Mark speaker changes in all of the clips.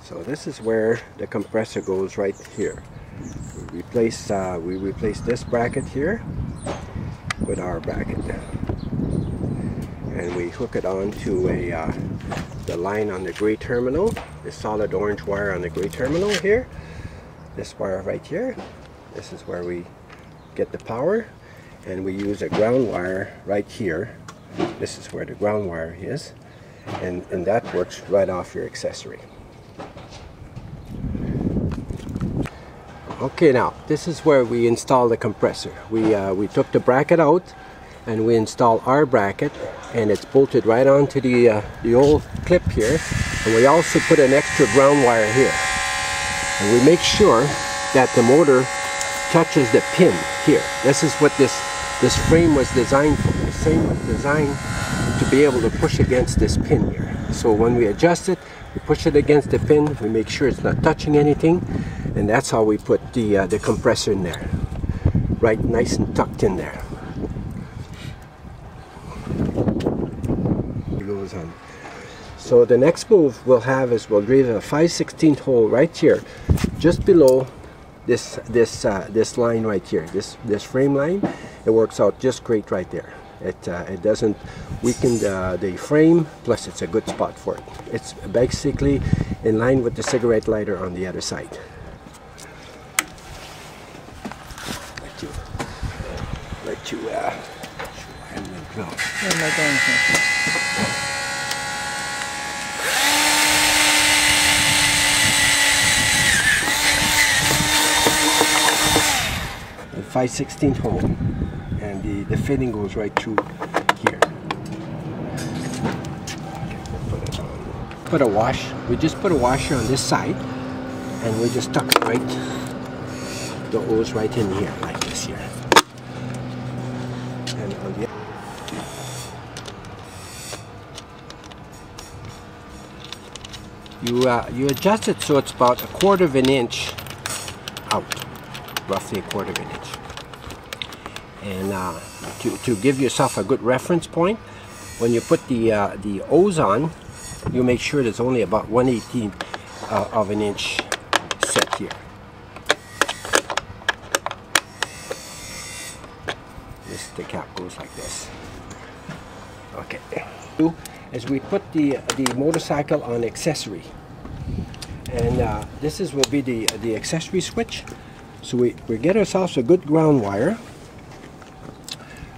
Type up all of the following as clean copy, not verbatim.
Speaker 1: So this is where the compressor goes right here. We replace this bracket here with our bracket, and we hook it on to the line on the gray terminal, the solid orange wire on the gray terminal here. This wire right here, this is where we get the power, and we use a ground wire right here. This is where the ground wire is, and that works right off your accessory. Okay, now this is where we install the compressor. We took the bracket out and we install our bracket, and it's bolted right onto the old clip here, and we also put an extra ground wire here, and we make sure that the motor touches the pin here. This is what this frame was designed for. The frame was designed to be able to push against this pin here. So when we adjust it, we push it against the pin, we make sure it's not touching anything, and that's how we put the compressor in there, right nice and tucked in there. It goes on. So the next move we'll have is we'll drill a 5/16 hole right here, just below this line right here, this frame line. It works out just great right there. It doesn't weaken the frame, plus it's a good spot for it. It's basically in line with the cigarette lighter on the other side. Let you go. The 5/16 hole, and the fitting goes right through here. Put a wash. We just put a washer on this side, and we just tuck it right, the hose right in here, like this here. And on the you adjust it so it's about 1/4 of an inch out, roughly 1/4 of an inch. And to give yourself a good reference point, when you put the hose on, you make sure there's only about 1/18 of an inch set here. The cap goes like this. Okay. As we put the motorcycle on accessory, and this will be the accessory switch. So we get ourselves a good ground wire,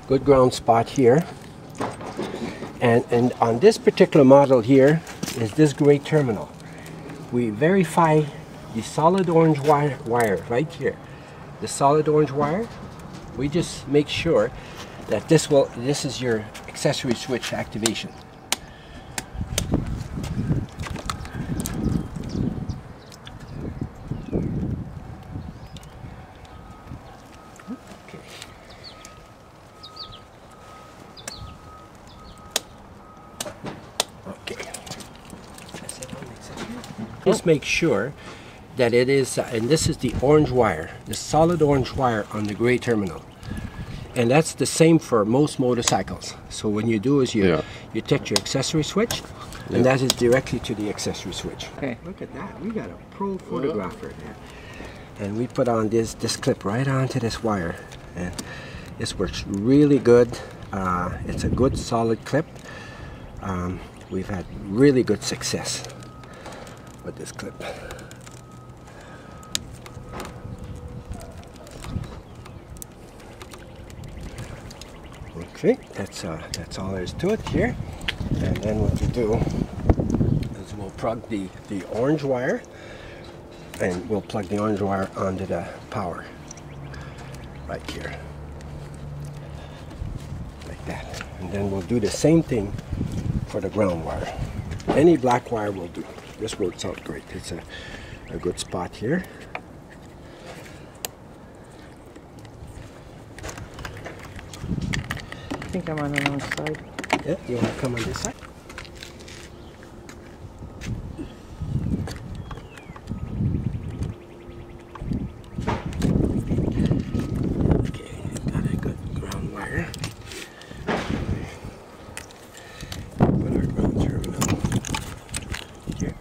Speaker 1: good ground spot here, and on this particular model here is this gray terminal. We verify the solid orange wire right here. The solid orange wire, we just make sure that this is your accessory switch activation. Just make sure that it is, and this is the orange wire, the solid orange wire on the gray terminal, and that's the same for most motorcycles. So when you do is you take your accessory switch, and that is directly to the accessory switch. Okay, look at that. We got a pro photographer there, and we put on this clip right onto this wire, and this works really good. It's a good solid clip. We've had really good success with this clip. Okay, that's all there is to it here. And then what we do is we'll plug the orange wire, and we'll plug the orange wire onto the power right here, like that. And then we'll do the same thing for the ground wire. Any black wire will do. This works out great. It's a good spot here.
Speaker 2: I think I'm on the wrong side.
Speaker 1: Yeah, you want to come on this side? Okay, got a good ground wire. Put our ground terminal here.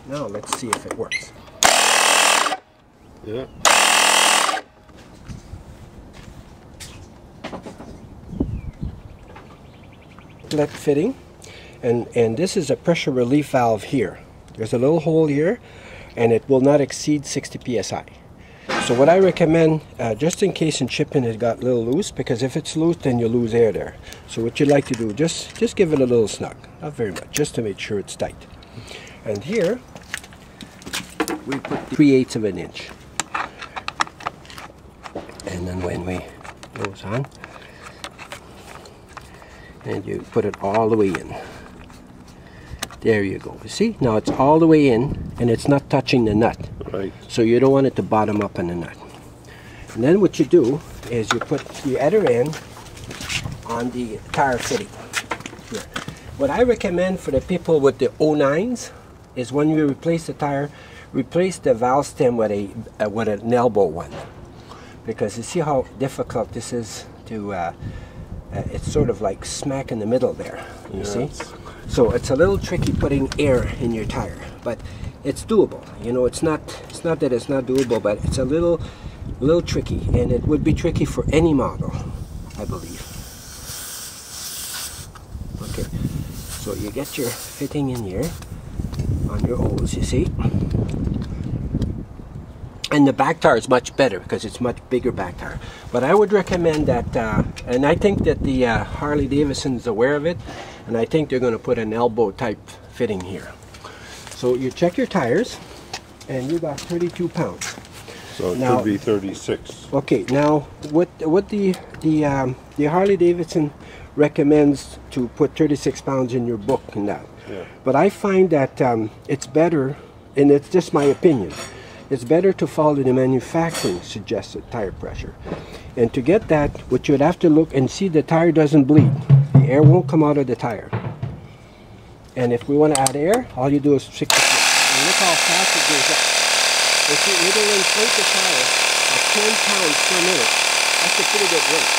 Speaker 1: Now let's see if it works.
Speaker 3: Yeah.
Speaker 1: Let fitting, and this is a pressure relief valve here. There's a little hole here, and it will not exceed 60 psi. So what I recommend, just in case in shipping it got a little loose, because if it's loose then you lose air there. So what you like to do, just give it a little snug, not very much, just to make sure it's tight. And here we put 3/8 of an inch, and then when we goes on, and you put it all the way in. There you go. You see, now it's all the way in and it's not touching the nut.
Speaker 3: Right.
Speaker 1: So you don't want it to bottom up in the nut. And then what you do is you put the other end on the tire fitting. Here. What I recommend for the people with the 09s is when you replace the tire, replace the valve stem with an elbow one. Because you see how difficult this is to, it's sort of like smack in the middle there, you see? So it's a little tricky putting air in your tire, but it's doable. You know, it's not that it's not doable, but it's a little tricky, and it would be tricky for any model, I believe. Okay, so you get your fitting in here on your O's, you see? And the back tire is much better because it's much bigger back tire. But I would recommend that, and I think that the Harley Davidson is aware of it, and I think they're going to put an elbow type fitting here. So you check your tires, and you got 32 pounds.
Speaker 3: So it
Speaker 1: now,
Speaker 3: could be 36.
Speaker 1: Okay, now what the Harley Davidson recommends to put 36 pounds in your book and that.
Speaker 3: Yeah.
Speaker 1: But I find that it's better, and it's just my opinion, it's better to follow the manufacturing suggested tire pressure. And to get that, what you'd have to look and see the tire doesn't bleed. The air won't come out of the tire. And if we want to add air, all you do is stick the foot. And look how fast it goes up. If you will inflate the tire at 10 pounds per minute, that's a pretty good rate.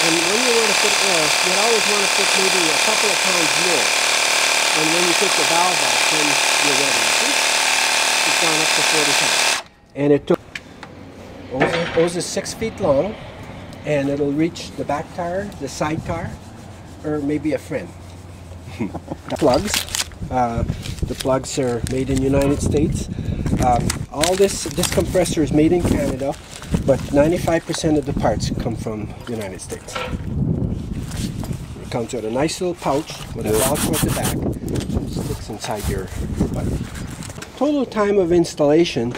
Speaker 1: And when you want to put air, you'd always want to put maybe a couple of pounds more. And when you take the valve off, then you're ready. See? It's gone up to 40 pounds. And it took, hose is 6 feet long, and it'll reach the back tire, the side tire, or maybe a friend. The plugs are made in the United States. All this compressor is made in Canada, but 95% of the parts come from the United States. It comes with a nice little pouch with a valve at the back, and it sticks inside your butt. Total time of installation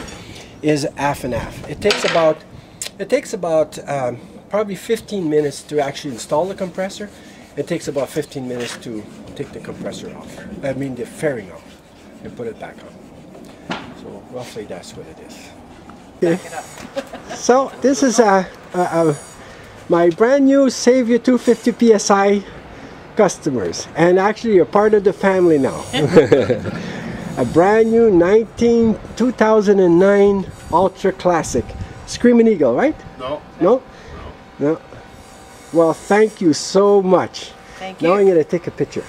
Speaker 1: is half and half. It takes about probably 15 minutes to actually install the compressor. It takes about 15 minutes to take the compressor off. I mean the fairing off and put it back on. So roughly that's what it is. Okay. So this is my brand new savior250 psi customers, and actually you're part of the family now. A brand new 2009 Ultra Classic. Screaming Eagle, right?
Speaker 3: No.
Speaker 1: No? No. Well, thank you so much.
Speaker 2: Thank you.
Speaker 1: Now I'm going to take a picture.